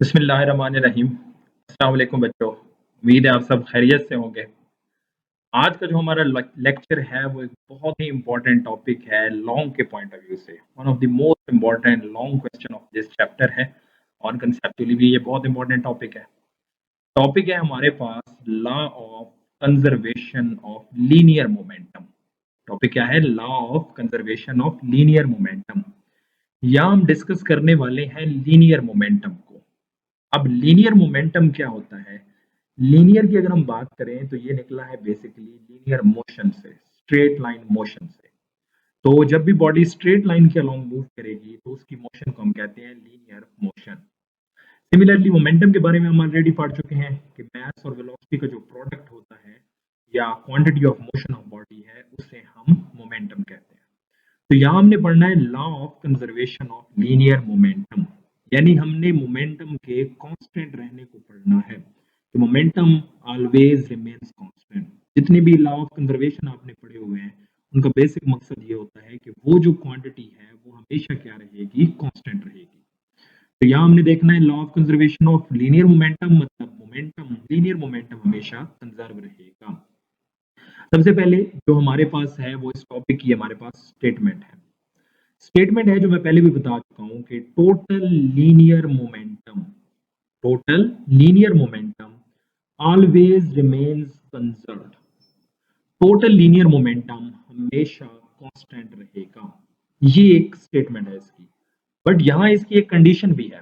बिस्मिल्लाहिर्रहमानिर्रहीम। अस्सलाम वालेकुम बच्चों। उम्मीद है आप सब खैरियत से होंगे। आज का जो हमारा लेक्चर है वो एक बहुत ही इम्पोर्टेंट टॉपिक है लॉन्ग के पॉइंट ऑफ व्यू से। One of the most important long question of this chapter है और कंसेप्चुअली भी ये बहुत इम्पोर्टेंट टॉपिक है। टॉपिक है हमारे पास law of conservation of linear momentum. Topic क्या है? Law of conservation of linear momentum. यहाँ हम डिस्कस करने वाले हैं लीनियर मोमेंटम को। अब लीनियर मोमेंटम क्या होता है? लीनियर की अगर हम बात करें तो ये निकला है बेसिकली लीनियर मोशन से, स्ट्रेट लाइन मोशन से। तो जब भी बॉडी स्ट्रेट लाइन के अलोंग मूव करेगी तो उसकी मोशन को हम कहते हैं लीनियर मोशन। सिमिलरली मोमेंटम के बारे में हम ऑलरेडी पढ़ चुके हैं कि मास और वेलोसिटी का जो प्रोडक्ट होता है या quantity of motion of body है उसे हम मोमेंटम कहते हैं। तो यहाँ हमने पढ़ना है law of conservation of linear momentum, यानी हमने मोमेंटम के कांस्टेंट रहने को पढ़ना है। तो मोमेंटम ऑलवेज रिमेन्स कांस्टेंट। जितने भी लॉ ऑफ कंजर्वेशन आपने पढ़े हुए हैं उनका बेसिक मकसद ये होता है कि वो जो क्वांटिटी है वो हमेशा क्या रहेगी? कांस्टेंट रहेगी। तो यहाँ हमने देखना है law of conservation of linear momentum, मतलब मोमेंटम, लीनियर मोमेंटम हमेशा कंजर्व रहेगा। सबसे पहले जो हमारे पास है वो इस टॉपिक की हमारे पास स्टेटमेंट है। स्टेटमेंट है जो मैं पहले भी बता चुका हूं कि total linear momentum always remains conserved. Total linear momentum हमेशा कांस्टेंट रहेगा। ये एक स्टेटमेंट है इसकी। बट यहां इसकी एक कंडीशन भी है।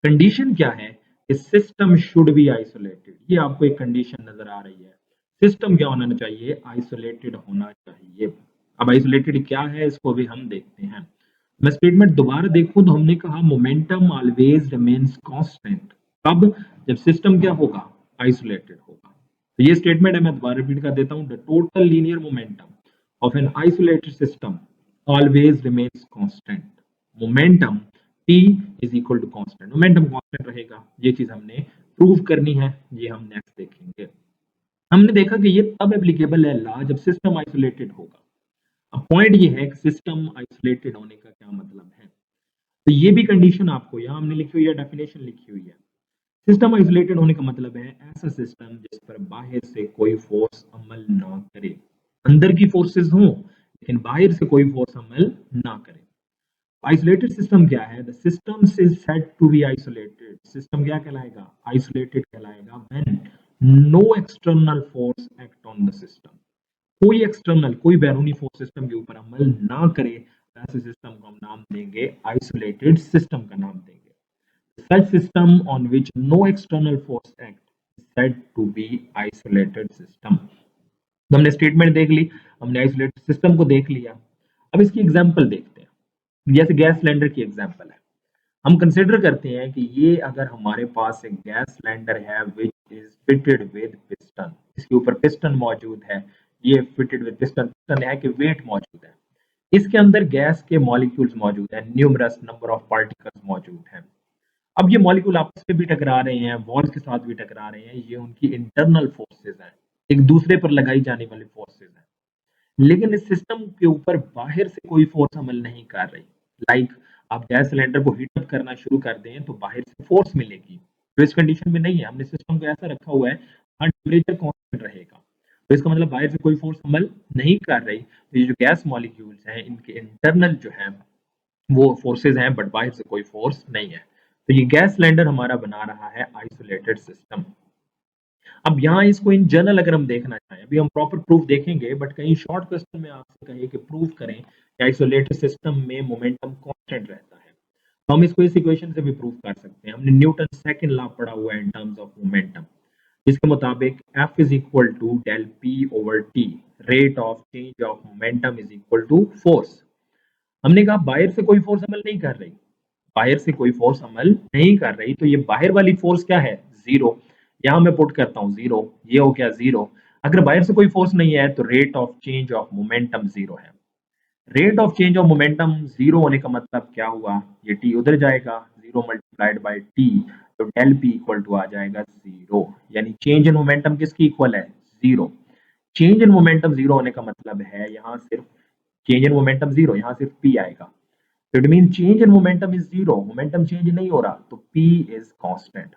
कंडीशन क्या है? कि सिस्टम शुड बी आइसोलेटेड। ये आपको एक कंडीशन नजर आ रही है। सिस्टम क्या होना चाहिए? आइसोलेटेड होना चाहिए। अब आइसोलेटेड क्या है इसको भी हम देखते हैं। मैं स्टेटमेंट दोबारा देखूं तो हमने कहा मोमेंटम ऑलवेज रिमेन्स कांस्टेंट। कब? जब सिस्टम क्या होगा? आइसोलेटेड होगा। तो ये स्टेटमेंट है, मैं दोबारा रिपीट कर देता हूं। The total linear momentum of an isolated system always remains constant. Momentum P is equal to constant. Momentum constant रहेगा। ये चीज हमने प्रूव करनी है, ये हम नेक्स्ट देखेंगे। हमने देखा कि ये तब एप्लीकेबल है लॉ जब सिस्टम आइसोलेटेड होगा। अब पॉइंट ये है कि सिस्टम आइसोलेटेड होने का क्या मतलब है। तो ये भी कंडीशन आपको यहाँ हमने लिखी हुई है, डेफिनेशन लिखी हुई है। सिस्टम आइसोलेटेड होने का मतलब है ऐसा सिस्टम जिस पर बाहर से कोई फोर्स अमल ना करे। अंदर की फोर्सेस हों लेकिन बाहर से कोई फोर्स अमल ना करे। आइसोलेटेड सिस्टम क्या है? The system is said to be isolated. System क्या कहलाएगा? आइसोलेटेड कहलाएगा when no external force act on the system. कोई एक्सटर्नल, कोई बैरूनी फोर्स सिस्टम के ऊपर अमल ना करे, ऐसे सिस्टम को हम नाम देंगे आइसोलेटेड सिस्टम का नाम देंगे। Such system on which no external force act is said to be isolated system. तो हमने स्टेटमेंट देख ली, हमने आइसोलेटेड सिस्टम को देख लिया। अब इसकी एग्जांपल देखते हैं। जैसे गैस सिलेंडर की एग्जांपल है। हम कंसिडर करते हैं कि ये अगर हमारे पास एक गैस सिलेंडर है which is fitted with piston, इसके ऊपर पिस्टन मौजूद है। ये फिटेड विद पिस्टन, पिस्टन है कि वेट मौजूद है। इसके अंदर गैस के मॉलिक्यूल्स मौजूद हैं, न्यूमरस नंबर ऑफ पार्टिकल्स मौजूद हैं। अब ये मॉलिक्यूल आपस में भी टकरा रहे हैं, वॉल्स के साथ भी टकरा रहे हैं। ये उनकी इंटरनल फोर्सेज हैं, एक दूसरे पर लगाई जाने वाली फोर्सेज हैं। लेकिन इस सिस्टम के ऊपर बाहर से कोई फोर्स अमल नहीं कर रही। लाइक आप गैस सिलेंडर को हीट अप करना शुरू कर दें तो बाहर से फोर्स मिलेगी। तो इस कंडीशन में नहीं है, हमने सिस्टम को ऐसा रखा हुआ है हाँ टेम्परेचर कांस्टेंट रहेगा। तो इसका मतलब बाहर से कोई फोर्स अमल नहीं कर रही। तो ये जो गैस मॉलिक्यूल्स हैं इनके इंटरनल जो है वो फोर्सेज हैं बट बाहर से कोई फोर्स नहीं है। तो ये गैस सिलेंडर हमारा बना रहा है आइसोलेटेड सिस्टम। अब यहाँ इसको इन जनरल अगर हम देखना चाहें, अभी हम प्रॉपर प्रूफ देखेंगे बट कहीं शॉर्ट क्वेश्चन में आपसे कहे कि प्रूफ करें कि आइसोलेटेड सिस्टम में मोमेंटम कांस्टेंट रहता है, तो हम इसको इस इक्वेशन से भी प्रूव कर सकते हैं। हमने न्यूटन सेकंड लॉ पढ़ा हुआ है इन टर्म्स ऑफ मोमेंटम। इसके मुताबिक F is equal to del p over t, rate of change of momentum is equal to force. हमने कहा बाहर से कोई फोर्स अमल नहीं कर रही, बाहर से कोई फोर्स अमल नहीं कर रही, तो ये बाहर वाली फोर्स क्या है? जीरो। यहां मैं पुट करता हूं जीरो, ये हो गया जीरो। अगर बाहर से कोई फोर्स नहीं है तो rate of change of momentum zero है। Rate of change of momentum zero होने का मतलब क्या हुआ? ये टी उधर जाएगा, जीरो मल्टीप्लाइड बाय टी, तो डेल पी इक्वल टू आ जाएगा जीरो। यानी चेंज इन मोमेंटम किसकी इक्वल है? Zero. Change in momentum zero होने का मतलब है यहाँ सिर्फ चेंज इन मोमेंटम जीरो, यहाँ सिर्फ पी आएगा। So it means change in momentum is zero. Momentum change नहीं हो रहा, तो P is constant.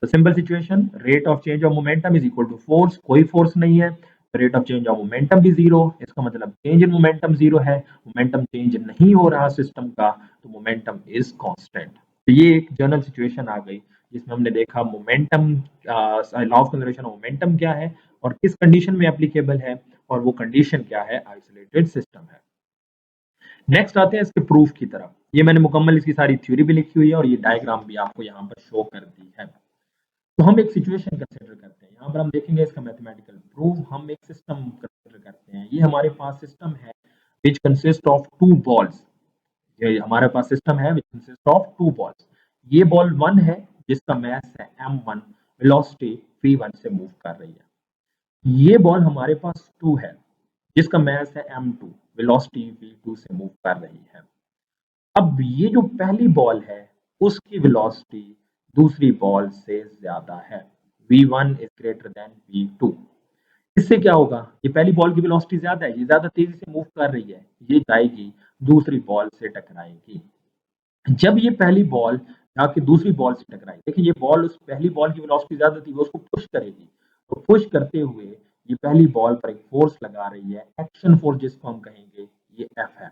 तो simple situation, rate of change of momentum is equal to force, कोई फोर्स नहीं है, rate of change of momentum भी जीरो, इसका मतलब चेंज इन मोमेंटम जीरो है, मोमेंटम चेंज नहीं हो रहा सिस्टम का, तो मोमेंटम इज कांस्टेंट। तो ये एक जनरल सिचुएशन आ गई जिसमें हमने देखा momentum, law of conservation of momentum क्या है और किस कंडीशन में एप्लीकेबल है, और वो कंडीशन क्या है, आइसोलेटेड सिस्टम है। नेक्स्ट आते हैं इसके प्रूफ की तरफ। ये मैंने मुकम्मल इसकी सारी थ्योरी भी लिखी हुई है और ये डायग्राम भी आपको यहाँ पर शो कर दी है। तो हम एक सिचुएशन कंसिडर करते हैं, यहाँ पर हम देखेंगे इसका मैथमेटिकल प्रूफ। हम एक सिस्टम कंसिडर करते हैं, ये हमारे पास सिस्टम है which consist of two balls. ये हमारे पास सिस्टम है which consist of two balls. ये बॉल 1 है जिसका मास है m1, वेलोसिटी v1 से मूव कर रही है। ये बॉल हमारे पास 2 है जिसका मास है m2, वेलोसिटी v2 से मूव कर रही है। अब ये जो पहली बॉल है उसकी वेलोसिटी दूसरी बॉल से ज्यादा है, v1 is greater than v2। इससे क्या होगा, ये पहली बॉल की वेलोसिटी ज्यादा है, ये ज्यादा तेजी से मूव कर रही है, ये जाएगी दूसरी बॉल से टकराएगी। जब ये पहली बॉल जाके दूसरी बॉल से टकराई, देखिए ये बॉल उस पहली बॉल की वेलोसिटी ज्यादा थी, वो उसको पुश करेगी, तो पुश करते हुए ये पहली बॉल पर एक फोर्स लगा रही है, एक्शन फोर्स जिसको हम कहेंगे, ये एफ है।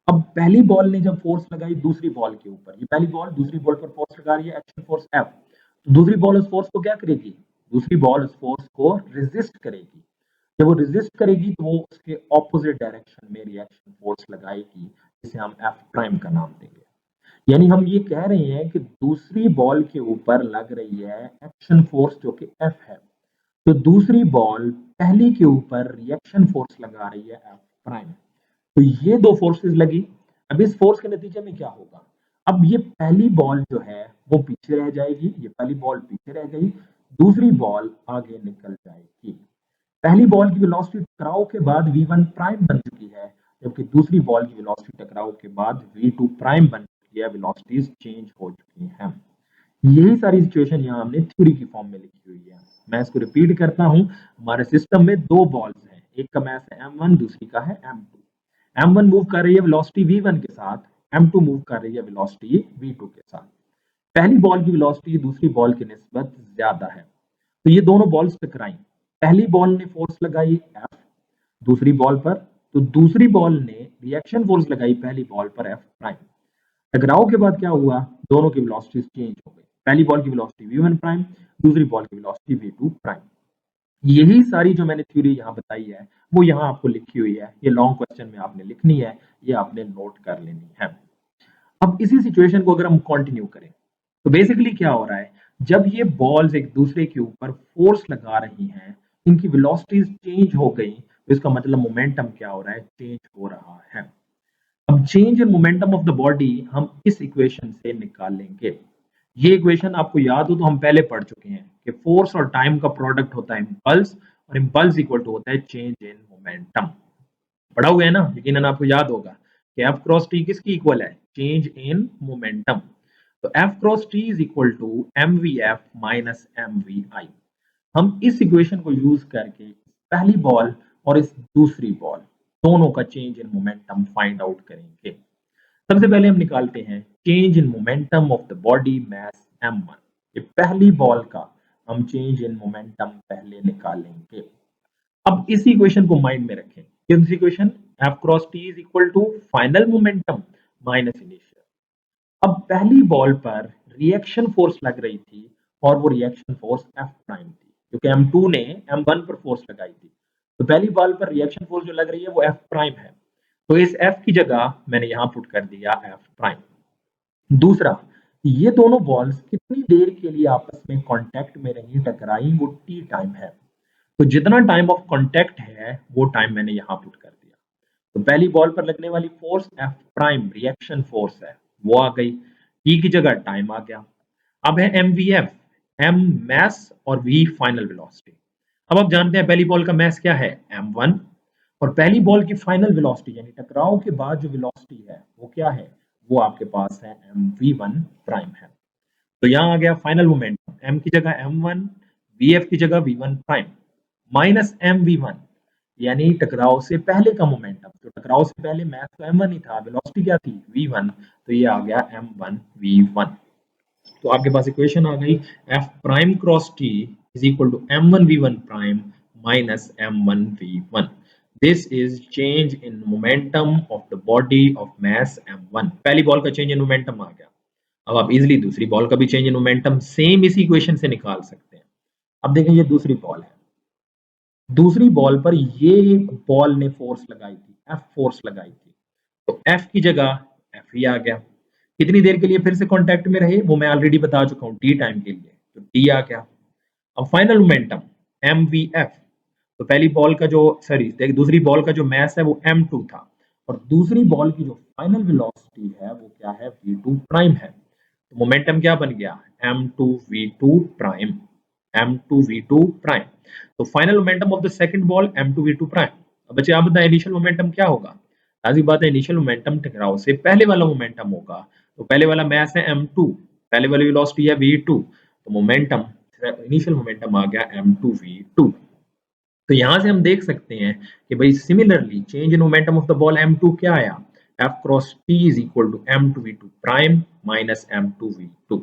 अब पहली बॉल ने जब फोर्स लगाई दूसरी बॉल के ऊपर, ये पहली बॉल दूसरी बॉल पर फोर्स लगा रही है, एक्शन फोर्स एफ, तो दूसरी बॉल उस फोर्स को क्या करेगी, दूसरी बॉल उस फोर्स को रेजिस्ट करेगी। जब वो रेजिस्ट करेगी तो वो उसके ऑपोजिट डायरेक्शन में रिएक्शन फोर्स लगाएगी, जिसे हम एफ प्राइम का नाम देंगे। यानी हम ये कह रहे हैं कि दूसरी बॉल के ऊपर लग रही है एक्शन फोर्स जो कि एफ है, तो दूसरी बॉल पहली के ऊपर रिएक्शन फोर्स लगा रही है एफ प्राइम। तो ये दो फोर्सेस लगी। अब इस फोर्स के नतीजे में क्या होगा, अब ये पहली बॉल जो है वो पीछे रह जाएगी, ये पहली बॉल पीछे रह गई, दूसरी बॉल आगे निकल जाएगी। पहली बॉल की वेलोसिटी टकराव के बाद v1 प्राइम बन चुकी है, जबकि दूसरी बॉल की वेलोसिटी टकराव के बाद v2 प्राइम बन चुकी है, वेलोसिटीज चेंज हो चुकी हैं। यही सारी सिचुएशन यहाँ हमने थ्योरी की फॉर्म में लिखी हुई है। मैं इसको रिपीट करता हूँ, हमारे सिस्टम में दो बॉल्स हैं, एक का मास है m1, दूसरी का है m2। m1 मूव कर रही है वेलोसिटी v1 के साथ, m2 मूव कर रही है वेलोसिटी v2 के साथ। पहली बॉल की वेलोसिटी दूसरी बॉल की निस्बत ज्यादा है, तो ये दोनों बॉल्स टकराई। पहली बॉल ने फोर्स लगाई एफ दूसरी बॉल पर, तो दूसरी बॉल ने रिएक्शन फोर्स लगाई पहली बॉल पर एफ प्राइम। टकराव के बाद क्या हुआ, दोनों की वेलोसिटीज चेंज हो गई, पहली बॉल की वेलोसिटी v1 प्राइम, दूसरी बॉल की वेलोसिटी v2 प्राइम। यही सारी जो मैंने थ्योरी यहाँ बताई है वो यहाँ आपको लिखी हुई है, ये लॉन्ग क्वेश्चन में आपने लिखनी है, ये आपने नोट कर लेनी है। अब इसी सिचुएशन को अगर हम कंटिन्यू करें तो बेसिकली क्या हो रहा है, जब ये बॉल्स एक दूसरे के ऊपर फोर्स लगा रही हैं, इनकी वेलोसिटीज चेंज हो गई, तो इसका मतलब मोमेंटम क्या हो रहा है, चेंज हो रहा है। अब change in momentum of the body हम इस इक्वेशन से निकालेंगे। ये इक्वेशन आपको याद हो तो हम पहले पढ़ चुके हैं कि फोर्स और टाइम का प्रोडक्ट होता है इम्पल्स, और इम्पल्स इक्वल टू होता है चेंज इन मोमेंटम। पढ़ा हुआ है ना, यकीनन आपको याद होगा कि एफ क्रॉस टी किसकी इक्वल है, चेंज इन मोमेंटम। तो F cross T is equal to m we f minus m v i. हम इस इक्वेशन को यूज करके पहली बॉल और इस दूसरी बॉल दोनों का change in momentum find out करेंगे। सबसे पहले हम निकालते हैं change in momentum of the body mass m1। ये पहली बॉल का हम चेंज इन मोमेंटम पहले निकालेंगे। अब इसी इक्वेशन को माइंड में रखें, किस equation, F cross T is equal to final momentum minus initial. अब पहली बॉल पर रिएक्शन फोर्स लग रही थी और वो रिएक्शन फोर्स एफ प्राइम थी, क्योंकि m2 ने m1 पर फोर्स लगाई थी, तो पहली बॉल पर रिएक्शन फोर्स जो लग रही है वो एफ प्राइम है, तो इस एफ की जगह मैंने यहां पुट कर दिया एफ प्राइम। दूसरा, ये दोनों बॉल्स कितनी देर के लिए आपस में कांटेक्ट में रही, टकराई, वो टी टाइम है, तो जितना टाइम ऑफ कांटेक्ट है वो टाइम मैंने यहां पुट कर दिया। तो पहली बॉल पर लगने वाली force F prime reaction force है, वो आ गई, टी की जगह टाइम आ गया। अब है M we F, M mass और वी फाइनल वेलोसिटी। अब आप जानते हैं पहली बॉल का मैस क्या है, m1, और पहली बॉल की फाइनल वेलोसिटी यानी टकराव के बाद जो वेलोसिटी है वो क्या है, वो आपके पास है mv1 प्राइम है। तो यहाँ आ गया फाइनल मोमेंटम, m की जगह m1, vf की जगह v1 प्राइम माइनस mv1, यानी टकराव से पहले का मोमेंटम। तो टकराव से पहले मास तो m1 ही था, वेलोसिटी क्या थी v1, तो ये आ गया m1 v1। तो आपके पास इक्वेशन आ गई f prime cross t is equal to m1 v1 prime minus m1 v1। This is change in momentum of the body of mass m1। पहली बॉल का चेंज इन मोमेंटम आ गया। अब आप easily दूसरी बॉल का भी चेंज इन मोमेंटम सेम इसी equation से निकाल सकते हैं। अब देखें ये दूसरी बॉल है, दूसरी बॉल पर ये बॉल ने फोर्स लगाई थी, एफ फोर्स लगाई थी, तो एफ की जगह एफ ही आ गया। कितनी देर के लिए फिर से कांटेक्ट में रहे वो मैं ऑलरेडी बता चुका हूँ, टी टाइम के लिए, तो टी आ गया। अब final momentum M we F, तो पहली बॉल का जो सॉरी दूसरी बॉल का जो मास है वो m2 था, और दूसरी बॉल की जो फाइनल वेलोसिटी है वो क्या है, v2 प्राइम है। तो मोमेंटम क्या बन गया, m2v2 प्राइम, m2v2 प्राइम। तो final momentum of the second ball m2v2 prime. अब बच्चे आप बताएं इनिशियल मोमेंटम क्या होगा। लाजिम बात है इनिशियल मोमेंटम टकराव से पहले वाला मोमेंटम होगा। तो पहले वाला मास है m2, पहले वाली वेलोसिटी है v2, तो मोमेंटम इनिशियल मोमेंटम आ गया m2v2। तो यहां से हम देख सकते हैं कि भाई similarly change in momentum of the ball m2 क्या आया, f cross t is equal to m2v2 prime minus m2v2।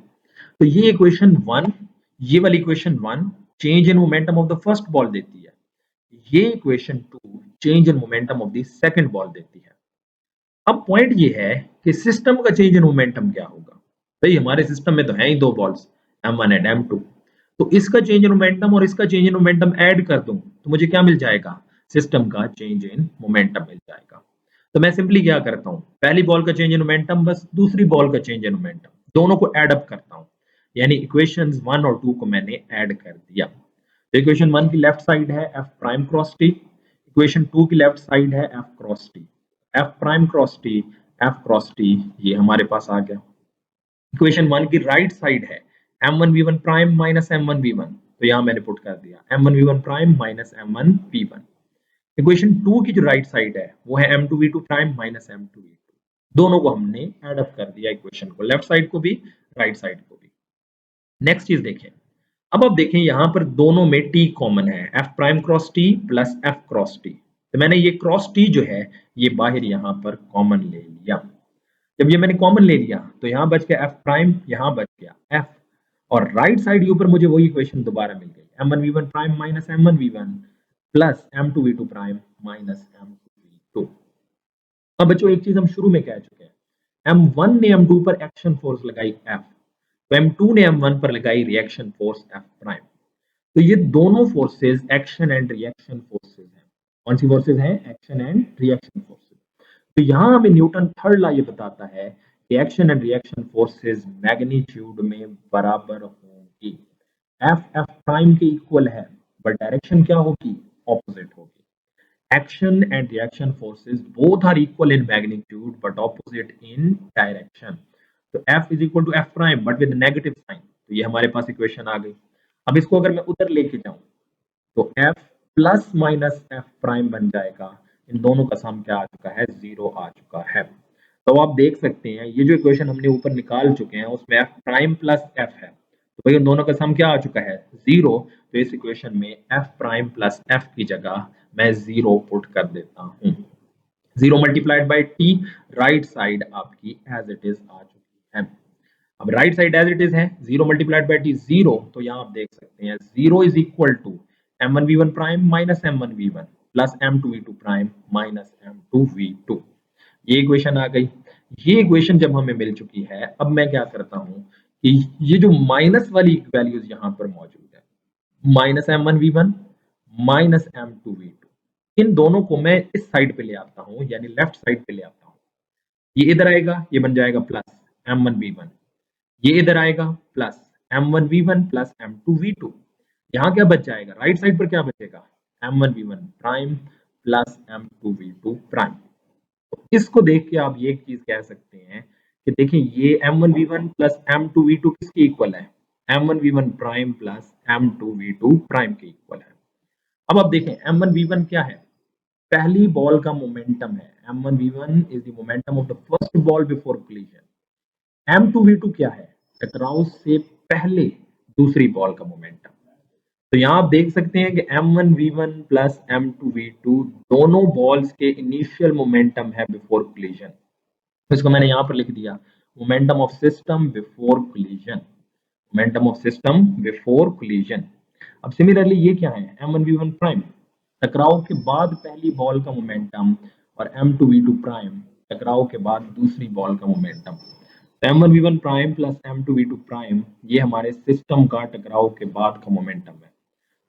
तो ये इक्वेशन 1, ये वाली equation 1 change in momentum of the first ball देती है, ये equation 2 change in momentum of the second ball देती है। अब पॉइंट ये है कि सिस्टम का चेंज इन मोमेंटम क्या होगा। भाई हमारे सिस्टम में तो है ही दो बॉल्स m1 एंड m2, तो इसका चेंज इन मोमेंटम और इसका चेंज इन मोमेंटम ऐड कर दूं तो मुझे क्या मिल जाएगा, सिस्टम का चेंज इन मोमेंटम मिल जाएगा। तो मैं सिंपली क्या करता हूं, पहली बॉल का चेंज इन मोमेंटम बस दूसरी बॉल का चेंज इन मोमेंटम दोनों को ऐड अप करता हूं, यानी इक्वेशंस 1 और 2 को मैंने ऐड कर दिया। तो इक्वेशन 1 की लेफ्ट साइड है f prime cross t, equation 2 की लेफ्ट साइड है f cross t, f prime cross t, f cross t ये हमारे पास आ गया। इक्वेशन 1 की राइट साइड है m1v1 प्राइम माइनस m1v1, तो यहां मैंने पुट कर दिया m1v1 prime minus m1v1। Equation 2 की जो राइट साइड है वो है m2v2 प्राइम माइनस m2v2, दोनों को हमने ऐड अप कर दिया इक्वेशन को, लेफ्ट साइड को भी राइट साइड को भी। नेक्स्ट चीज देखें, अब आप देखें यहां पर दोनों में t कॉमन है, f prime cross t plus f cross t। तो मैंने ये क्रॉस t जो है ये बाहर यहां पर कॉमन ले लिया। जब ये मैंने कॉमन ले लिया तो यहाँ बच गया f प्राइम, यहाँ बच गया f, और राइट साइड के ऊपर मुझे वही इक्वेशन दोबारा मिल गई m1v1 prime minus m1v1 plus m2v2 prime minus m2v2। अब बच्चों एक चीज हम शुरू में कह चुके हैं, m1 ने m2 पर एक्शन फोर्स लगाई f, तो m2 ने m1 पर लगाई रिएक्शन फोर्स f प्राइम। तो ये दोनों forces action and reaction forces हैं। कौन सी फोर्सेस हैं, एक्शन एंड रिएक्शन फोर्सेस। तो यहां हमें न्यूटन थर्ड लॉ ये बताता है कि action and reaction forces magnitude में बराबर होंगी, एफ एफ प्राइम के इक्वल है, बट डायरेक्शन क्या होगी, ऑपोजिट होगी। Action and reaction forces both are equal in magnitude but opposite in direction. तो F is equal to F prime but with negative sign, तो ये हमारे पास इक्वेशन आ गई। अब इसको अगर मैं उधर लेके जाऊं तो F plus minus F prime बन जाएगा, इन दोनों का सम क्या आ चुका है, जीरो आ चुका है। तो आप देख सकते हैं ये जो इक्वेशन हमने ऊपर निकाल चुके हैं उसमें एफ प्राइम प्लस एफ है, तो भाई उन दोनों का सम क्या आ चुका है, जीरो। तो इस इक्वेशन में एफ प्राइम प्लस एफ की जगह मैं जीरो पुट कर देता हूँ। Zero multiplied by t, right side आपकी एज इट इज आ चुकी है। अब right side as it is है, zero multiplied by t zero, तो यहाँ आप देख सकते हैं zero is equal to m1v1 prime minus m1v1 plus m2v2 prime minus m2v2। ये इक्वेशन आ गई। ये इक्वेशन जब हमें मिल चुकी है, अब मैं क्या करता हूं कि ये जो माइनस वाली वैल्यूज यहां पर मौजूद है, माइनस m1v1 माइनस m2v2, इन दोनों को मैं इस साइड पे ले आता हूं, यानी लेफ्ट साइड पे ले आता हूं। ये इधर आएगा, ये बन जाएगा प्लस m1v1, ये इधर आएगा प्लस m1v1 प्लस m2v2। यहाँ क्या बच जाएगा, राइट साइड पर क्या बचेगा, m1v1 prime plus m2v2 prime. तो इसको देख के आप ये एक चीज कह सकते हैं कि देखिए ये m1v1 प्लस m2v2 किसके इक्वल है, m1v1 prime plus m2v2 prime के इक्वल है। अब आप देखें m1v1 क्या है, पहली बॉल का मोमेंटम है, m1v1 is the momentum of the first ball before collision. m2v2 क्या है, टकराव से पहले दूसरी बॉल का मोमेंटम। तो यहाँ आप देख सकते हैं कि m1v1 प्लस m2v2 दोनों बॉल्स के इनिशियल मोमेंटम है बिफोर कोलिजन। इसको मैंने यहाँ पर लिख दिया, momentum of system before collision, momentum of system before collision. अब सिमिलरली ये क्या है, m1v1 प्राइम टकराव के बाद पहली बॉल का मोमेंटम और m2v2 प्राइम टकराव के बाद दूसरी बॉल का momentum. m1v1 prime plus m2v2 prime ये हमारे सिस्टम का टकराव के बाद का मोमेंटम है।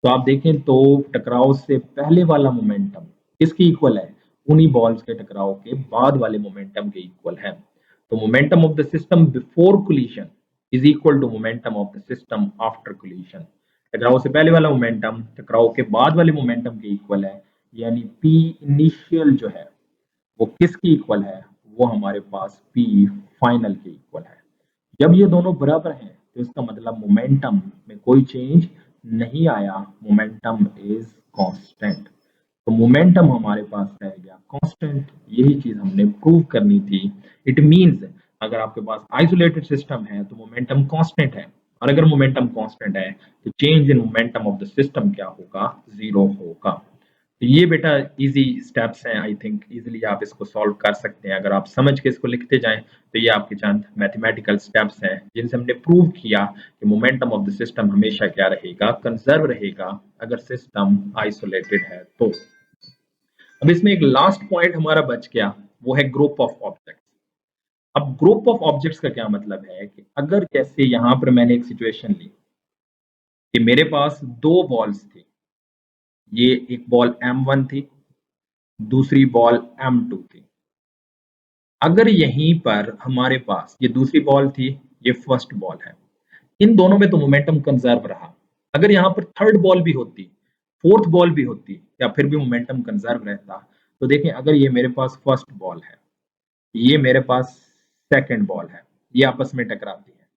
तो आप देखें तो टकराव से पहले वाला मोमेंटम किसकी इक्वल है, उन्हीं बॉल्स के टकराव के बाद वाले मोमेंटम के इक्वल है। तो momentum of the system before collision is equal to momentum of the system after collision. टकराव से पहले वाला मोमेंटम टकराव के बाद वाले मोमेंटम के इक्वल है, यानी पी इनिशियल जो है वो किसकी इक्वल है, वो हमारे पास पी फाइनल के इक्वल है। जब ये दोनों बराबर हैं तो इसका मतलब मोमेंटम में कोई चेंज नहीं आया, मोमेंटम इज कांस्टेंट। तो मोमेंटम हमारे पास रह गया कांस्टेंट, यही चीज हमने प्रूव करनी थी। इट मींस अगर आपके पास आइसोलेटेड सिस्टम है तो मोमेंटम कांस्टेंट है, और अगर मोमेंटम कांस्टेंट है तो change in momentum of the system क्या होगा, जीरो होगा। तो ये बेटा इजी स्टेप्स हैं, आई थिंक इजीली आप इसको सॉल्व कर सकते हैं। अगर आप समझ के इसको लिखते जाएं तो ये आपके चंद मैथमेटिकल स्टेप्स हैं जिनसे हमने प्रूव किया कि मोमेंटम ऑफ द सिस्टम हमेशा क्या रहेगा, कंजर्व रहेगा अगर सिस्टम आइसोलेटेड है तो। अब इसमें एक लास्ट पॉइंट हमारा बच गया, वो है ग्रुप ऑफ ऑब्जेक्ट्स। अब ग्रुप ऑफ ऑब्जेक्ट्स का क्या मतलब है कि अगर जैसे यहां पर मैंने एक सिचुएशन ली कि मेरे पास दो बॉल्स थी, ये एक बॉल m1 थी, दूसरी बॉल m2 थी। अगर यहीं पर हमारे पास ये दूसरी बॉल थी, ये फर्स्ट बॉल है, इन दोनों में तो मोमेंटम कंजर्व रहा। अगर यहाँ पर थर्ड बॉल भी होती, फोर्थ बॉल भी होती, या फिर भी मोमेंटम कंजर्व रहता। तो देखें अगर ये मेरे पास फर्स्ट बॉल है, ये मेरे पास सेकंड बॉल है, ये आपस में टकराती है।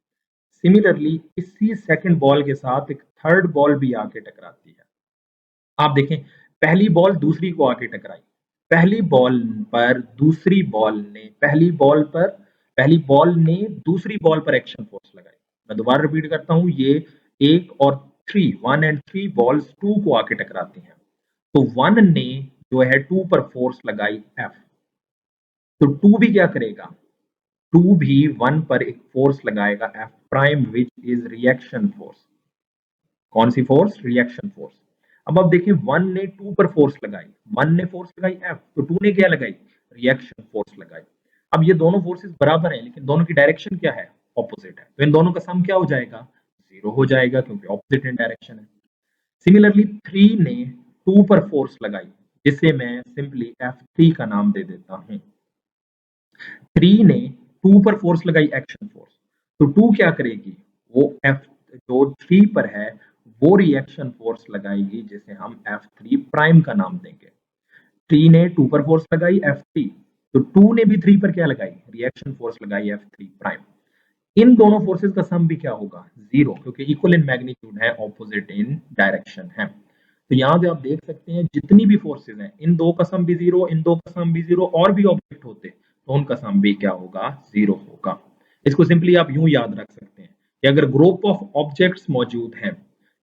सिमिलरली इसी सेकंड बॉल के साथ एक थर्ड बॉल भी आके टकराती है। आप देखें पहली बॉल दूसरी को आके टकराई, पहली बॉल पर दूसरी बॉल ने पहली बॉल ने दूसरी बॉल पर एक्शन फोर्स लगाई। मैं दोबारा रिपीट करता हूं, ये एक और three, one and three balls two को आके टकराती हैं। तो वन ने जो है टू पर फोर्स लगाई एफ, तो टू भी क्या करेगा, टू भी वन पर एक फोर्स लगाएगा F prime which is reaction force. कौन सी फोर्स, रिएक्शन फोर्स। अब आप देखिए वन ने टू पर फोर्स लगाई, वन ने फोर्स लगाई एफ, तो टू ने क्या लगाई, रिएक्शन फोर्स लगाई। अब ये दोनों फोर्सेस बराबर हैं लेकिन दोनों की डायरेक्शन क्या है, ऑपोजिट है, तो इन दोनों का सम क्या हो जाएगा, जीरो हो जाएगा क्योंकि ऑपोजिट इन डायरेक्शन है। सिमिलरली थ्री ने टू पर फोर्स लगाई, जिसे मैं सिंपली F3 का नाम दे देता हूं। थ्री ने टू पर फोर्स लगाई एक्शन फोर्स, तो टू क्या करेगी, वो एफ जो थ्री पर है वो रिएक्शन फोर्स लगाएगी जिसे हम F3 प्राइम का नाम देंगे। थ्री ने टू पर फोर्स लगाई F3, तो टू ने भी थ्री पर क्या लगाई, रिएक्शन फोर्स लगाई F3 प्राइम। इन दोनों फोर्सेस का सम भी क्या होगा, जीरो, क्योंकि इक्वल इन मैग्नीट्यूड है, ऑपोजिट इन डायरेक्शन है। तो यहाँ पे आप देख सकते हैं जितनी भी फोर्सेस हैं, इन दो का सम भी जीरो, इन दो का सम भी जीरो, और भी ऑब्जेक्ट होते तो उनका सम भी क्या होगा, जीरो होगा। इसको सिंपली आप यूं याद रख सकते हैं कि अगर ग्रुप ऑफ ऑब्जेक्ट्स मौजूद हैं,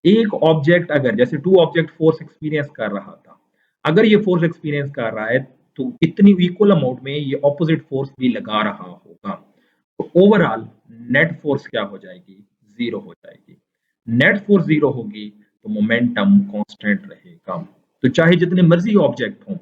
एक ऑब्जेक्ट अगर जैसे टू ऑब्जेक्ट फोर्स एक्सपीरियंस कर रहा था, अगर ये फोर्स एक्सपीरियंस कर रहा है तो इतनी इक्वल अमाउंट में ये ऑपोजिट फोर्स भी लगा रहा होगा। तो ओवरऑल नेट फोर्स क्या हो जाएगी, जीरो हो जाएगी। नेट फोर्स जीरो होगी तो मोमेंटम कांस्टेंट रहेगा। तो चाहे जितने मर्जी ऑब्जेक्ट हों,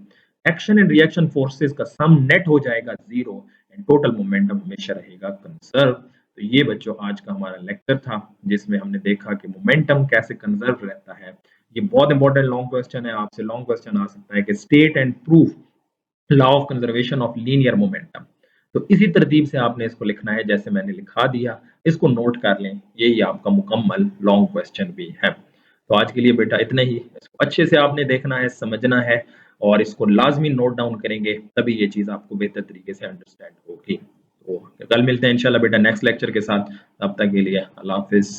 एक्शन एंड रिएक्शन फोर्सेस का सम नेट हो जाएगा जीरो, एंड टोटल मोमेंटम हमेशा रहेगा कंजर्व। तो ये बच्चों आज का हमारा लेक्चर था जिसमें हमने देखा कि मोमेंटम कैसे कंजर्व रहता है। ये बहुत इंपॉर्टेंट लॉन्ग क्वेश्चन है, आपसे लॉन्ग क्वेश्चन आ सकता है कि state and proof law of conservation of linear momentum. तो इसी तरतीब से आपने इसको लिखना है जैसे मैंने लिखा दिया, इसको नोट कर लें, यही आपका मुकम्मल लॉन्ग क्वेश्चन भी है। तो आज के लिए बेटा इतना ही, इसको अच्छे से आपने देखना है, समझना है, और इसको लाजमी नोट डाउन करेंगे तभी ये चीज़ आपको बेहतर तरीके से अंडरस्टैंड होगी। तो कल मिलते हैं इंशाल्लाह बेटा नेक्स्ट लेक्चर के साथ, तब तक के लिए अल्लाह हाफिज।